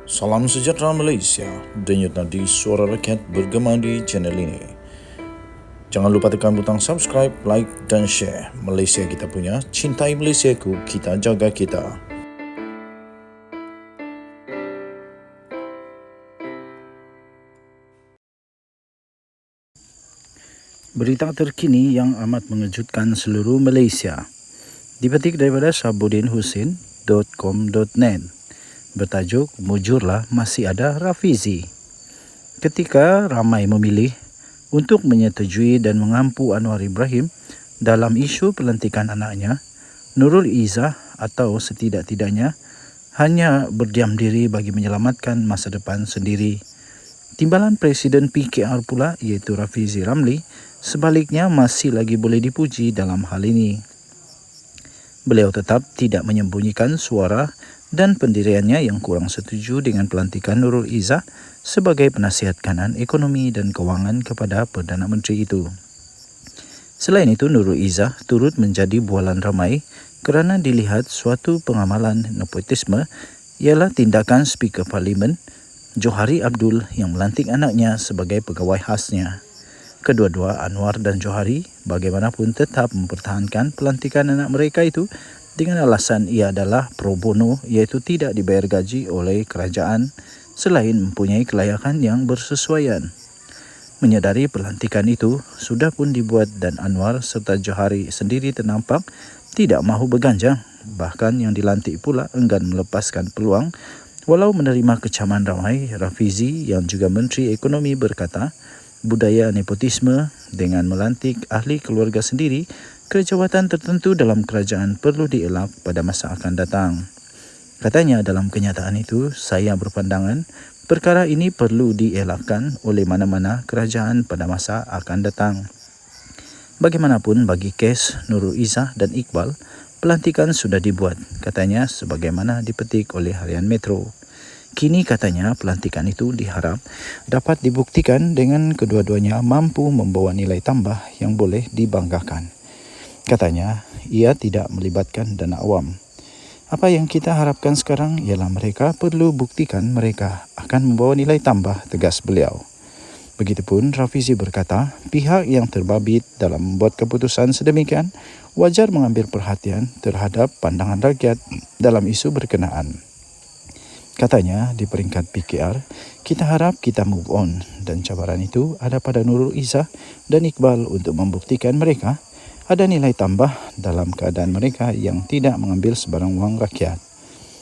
Salam sejahtera Malaysia, denyut nadi suara rakyat bergema di channel ini. Jangan lupa tekan butang subscribe, like dan share. Malaysia kita punya, cintai Malaysiaku, kita jaga kita. Berita terkini yang amat mengejutkan seluruh Malaysia dipetik daripada sabudinhusin.com.net bertajuk "Mujurlah masih ada Rafizi". Ketika ramai memilih untuk menyetujui dan mengampu Anwar Ibrahim dalam isu pelantikan anaknya, Nurul Izzah atau setidak-tidaknya hanya berdiam diri bagi menyelamatkan masa depan sendiri. Timbalan Presiden PKR pula iaitu Rafizi Ramli sebaliknya masih lagi boleh dipuji dalam hal ini. Beliau tetap tidak menyembunyikan suara dan pendiriannya yang kurang setuju dengan pelantikan Nurul Izzah sebagai penasihat kanan ekonomi dan kewangan kepada Perdana Menteri itu. Selain itu, Nurul Izzah turut menjadi bualan ramai kerana dilihat suatu pengamalan nepotisme ialah tindakan Speaker Parlimen Johari Abdul yang melantik anaknya sebagai pegawai khasnya. Kedua-dua, Anwar dan Johari, bagaimanapun tetap mempertahankan pelantikan anak mereka itu dengan alasan ia adalah pro bono, iaitu tidak dibayar gaji oleh kerajaan selain mempunyai kelayakan yang bersesuaian. Menyadari pelantikan itu sudah pun dibuat dan Anwar serta Johari sendiri ternampak tidak mahu berganjang, bahkan yang dilantik pula enggan melepaskan peluang. Walau menerima kecaman ramai, Rafizi yang juga Menteri Ekonomi berkata, budaya nepotisme dengan melantik ahli keluarga sendiri ke jawatan tertentu dalam kerajaan perlu dielak pada masa akan datang. Katanya dalam kenyataan itu, saya berpandangan perkara ini perlu dielakkan oleh mana-mana kerajaan pada masa akan datang. Bagaimanapun bagi kes Nurul Izzah dan Iqbal, pelantikan sudah dibuat, katanya sebagaimana dipetik oleh Harian Metro. Kini katanya pelantikan itu diharap dapat dibuktikan dengan kedua-duanya mampu membawa nilai tambah yang boleh dibanggakan. Katanya ia tidak melibatkan dana awam. Apa yang kita harapkan sekarang ialah mereka perlu buktikan mereka akan membawa nilai tambah, tegas beliau. Begitupun Rafizi berkata, pihak yang terbabit dalam membuat keputusan sedemikian wajar mengambil perhatian terhadap pandangan rakyat dalam isu berkenaan. Katanya di peringkat PKR, kita harap kita move on dan cabaran itu ada pada Nurul Izzah dan Iqbal untuk membuktikan mereka ada nilai tambah dalam keadaan mereka yang tidak mengambil sebarang wang rakyat.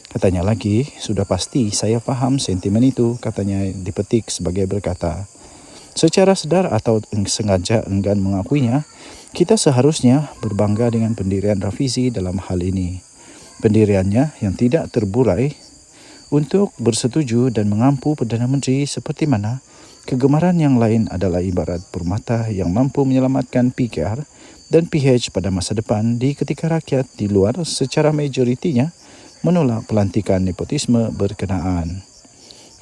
Katanya lagi, sudah pasti saya faham sentimen itu, katanya dipetik sebagai berkata, secara sedar atau sengaja enggan mengakuinya, kita seharusnya berbangga dengan pendirian Rafizi dalam hal ini. Pendiriannya yang tidak terburai untuk bersetuju dan mengampu Perdana Menteri seperti mana kegemaran yang lain adalah ibarat permata yang mampu menyelamatkan PKR dan PH pada masa depan di ketika rakyat di luar secara majoritinya menolak pelantikan nepotisme berkenaan.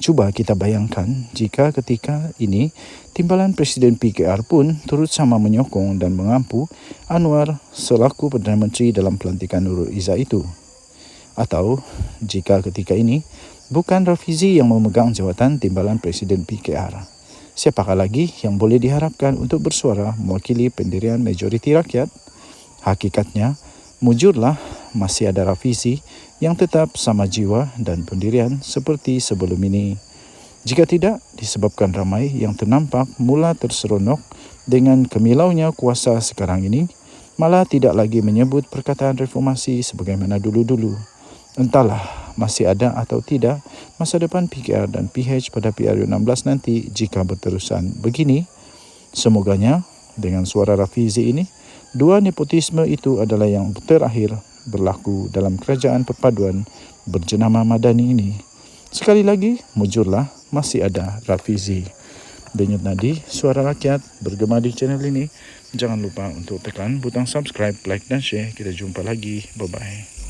Cuba kita bayangkan jika ketika ini timbalan Presiden PKR pun turut sama menyokong dan mengampu Anwar selaku Perdana Menteri dalam pelantikan Nurul Izzah itu. Atau jika ketika ini bukan Rafizi yang memegang jawatan timbalan Presiden PKR, siapakah lagi yang boleh diharapkan untuk bersuara mewakili pendirian majoriti rakyat? Hakikatnya, mujurlah masih ada Rafizi yang tetap sama jiwa dan pendirian seperti sebelum ini. Jika tidak, disebabkan ramai yang ternampak mula terseronok dengan kemilaunya kuasa sekarang ini, malah tidak lagi menyebut perkataan reformasi sebagaimana dulu-dulu. Entahlah masih ada atau tidak masa depan PKR dan PH pada PRU 16 nanti jika berterusan begini. Semoganya dengan suara Rafizi ini, dua nepotisme itu adalah yang terakhir berlaku dalam kerajaan perpaduan berjenama Madani ini. Sekali lagi, mujurlah masih ada Rafizi. Denyut nadi suara rakyat bergema di channel ini. Jangan lupa untuk tekan butang subscribe, like dan share. Kita jumpa lagi. Bye-bye.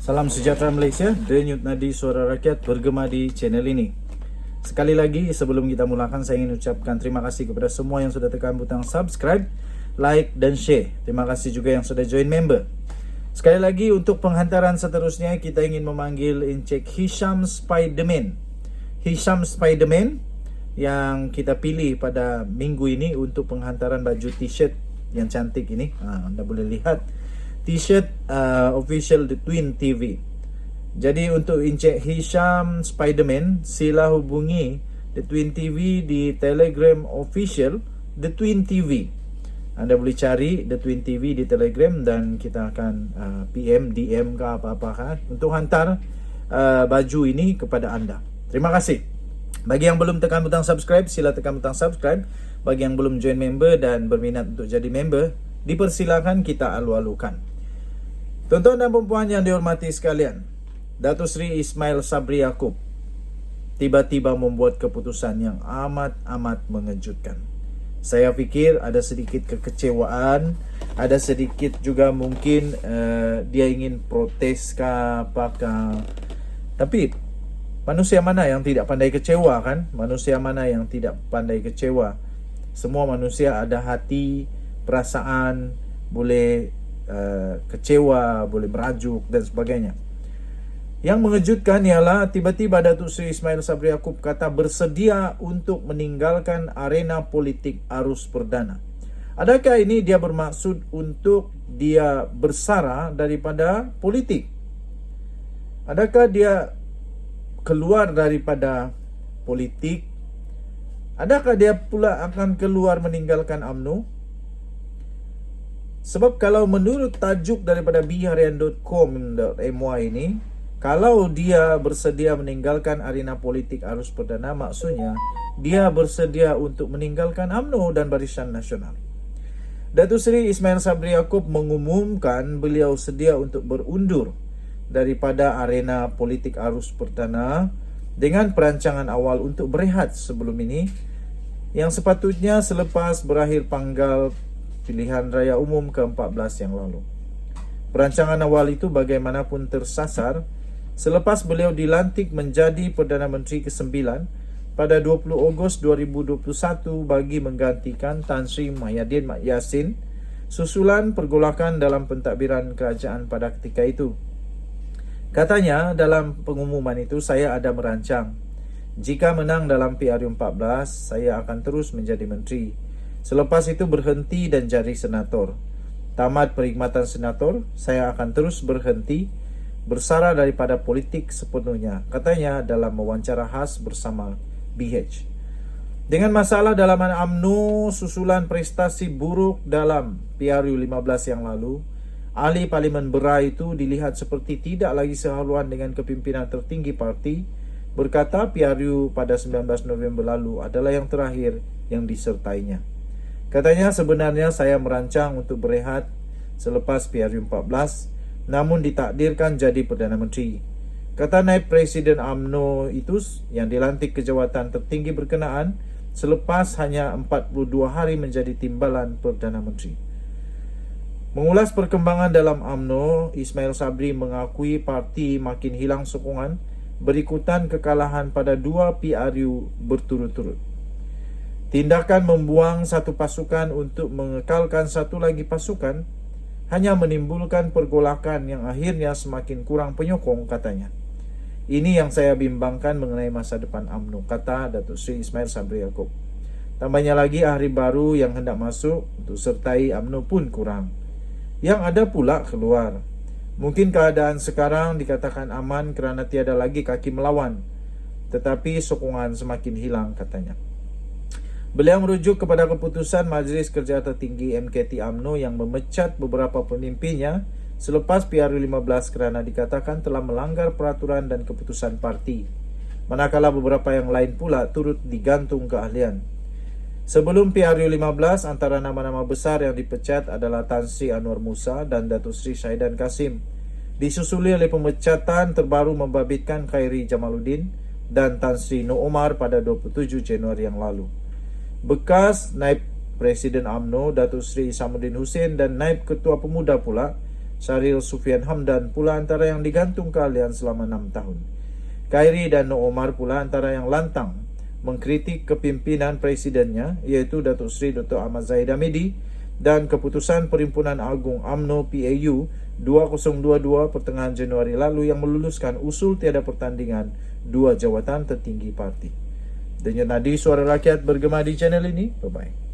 Salam sejahtera Malaysia, denyut nadi suara rakyat bergema di channel ini. Sekali lagi sebelum kita mulakan, saya ingin ucapkan terima kasih kepada semua yang sudah tekan butang subscribe, like dan share. Terima kasih juga yang sudah join member. Sekali lagi untuk penghantaran seterusnya kita ingin memanggil Encik Hisham Spiderman. Hisham Spiderman yang kita pilih pada minggu ini untuk penghantaran baju t-shirt yang cantik ini. Anda boleh lihat t-shirt official The Twin TV. Jadi untuk Encik Hisham Spiderman, sila hubungi The Twin TV di Telegram official The Twin TV. Anda boleh cari The Twin TV di Telegram dan kita akan PM, DM ke apa-apa kan untuk hantar baju ini kepada anda. Terima kasih. Bagi yang belum tekan butang subscribe, sila tekan butang subscribe. Bagi yang belum join member dan berminat untuk jadi member, dipersilakan, kita alu-alukan. Tuan-tuan dan puan yang dihormati sekalian, Datuk Seri Ismail Sabri Yaakob tiba-tiba membuat keputusan yang amat mengejutkan. Saya fikir ada sedikit kekecewaan, ada sedikit juga mungkin dia ingin protes ke apakah. Tapi manusia mana yang tidak pandai kecewa kan? Manusia mana yang tidak pandai kecewa? Semua manusia ada hati, perasaan, boleh kecewa, boleh merajuk dan sebagainya. Yang mengejutkan ialah tiba-tiba Datuk Seri Ismail Sabri Yaakob kata bersedia untuk meninggalkan arena politik arus perdana. Adakah ini dia bermaksud untuk dia bersara daripada politik? Adakah dia keluar daripada politik? Adakah dia pula akan keluar meninggalkan UMNO? Sebab kalau menurut tajuk daripada bharian.com.my ini, kalau dia bersedia meninggalkan arena politik arus perdana, maksudnya dia bersedia untuk meninggalkan UMNO dan Barisan Nasional. Datuk Seri Ismail Sabri Yaakob mengumumkan beliau sedia untuk berundur daripada arena politik arus perdana dengan perancangan awal untuk berehat sebelum ini, yang sepatutnya selepas berakhir panggal pilihan raya umum ke-14 yang lalu. Perancangan awal itu bagaimanapun tersasar selepas beliau dilantik menjadi Perdana Menteri ke-9 pada 20 Ogos 2021 bagi menggantikan Tan Sri Muhyiddin Mat Yassin susulan pergolakan dalam pentadbiran kerajaan pada ketika itu. Katanya dalam pengumuman itu, saya ada merancang, jika menang dalam PRU 14, saya akan terus menjadi menteri. Selepas itu berhenti dan jadi senator. Tamat perkhidmatan senator, saya akan terus berhenti, bersara daripada politik sepenuhnya, katanya dalam wawancara khas bersama BH. Dengan masalah dalaman UMNO susulan prestasi buruk dalam PRU 15 yang lalu, ahli Parlimen Berai itu dilihat seperti tidak lagi sehaluan dengan kepimpinan tertinggi parti, berkata PRU pada 19 November lalu adalah yang terakhir yang disertainya. Katanya sebenarnya saya merancang untuk berehat selepas PRU 14, namun ditakdirkan jadi Perdana Menteri. Kata Naib Presiden UMNO itu yang dilantik ke jawatan tertinggi berkenaan selepas hanya 42 hari menjadi timbalan Perdana Menteri. Mengulas perkembangan dalam UMNO, Ismail Sabri mengakui parti makin hilang sokongan berikutan kekalahan pada 2 PRU berturut-turut. Tindakan membuang satu pasukan untuk mengekalkan satu lagi pasukan hanya menimbulkan pergolakan yang akhirnya semakin kurang penyokong, katanya. Ini yang saya bimbangkan mengenai masa depan UMNO, kata Datuk Seri Ismail Sabri Yaakob. Tambahnya lagi ahli baru yang hendak masuk untuk sertai UMNO pun kurang. Yang ada pula keluar. Mungkin keadaan sekarang dikatakan aman kerana tiada lagi kaki melawan, tetapi sokongan semakin hilang, katanya. Beliau merujuk kepada keputusan Majlis Kerja Tertinggi MKT UMNO yang memecat beberapa pemimpinnya selepas PRU 15 kerana dikatakan telah melanggar peraturan dan keputusan parti, manakala beberapa yang lain pula turut digantung keahlian. Sebelum PRU 15, antara nama-nama besar yang dipecat adalah Tan Sri Anwar Musa dan Datuk Seri Syahidan Kasim, disusuli oleh pemecatan terbaru membabitkan Khairi Jamaluddin dan Tan Sri Noor Omar pada 27 Januari yang lalu. Bekas Naib Presiden UMNO Datuk Seri Isamuddin Hussein dan Naib Ketua Pemuda pula Syaril Sufian Hamdan pula antara yang digantung keahlian selama 6 tahun. Khairi dan Noor Omar pula antara yang lantang mengkritik kepimpinan presidennya, iaitu Datuk Seri Dr. Ahmad Zahid Hamidi, dan keputusan Perhimpunan Agung UMNO PAU 2022 pertengahan Januari lalu yang meluluskan usul tiada pertandingan 2 jawatan tertinggi parti. Denyut nadi suara rakyat bergema di channel ini. Bye-bye.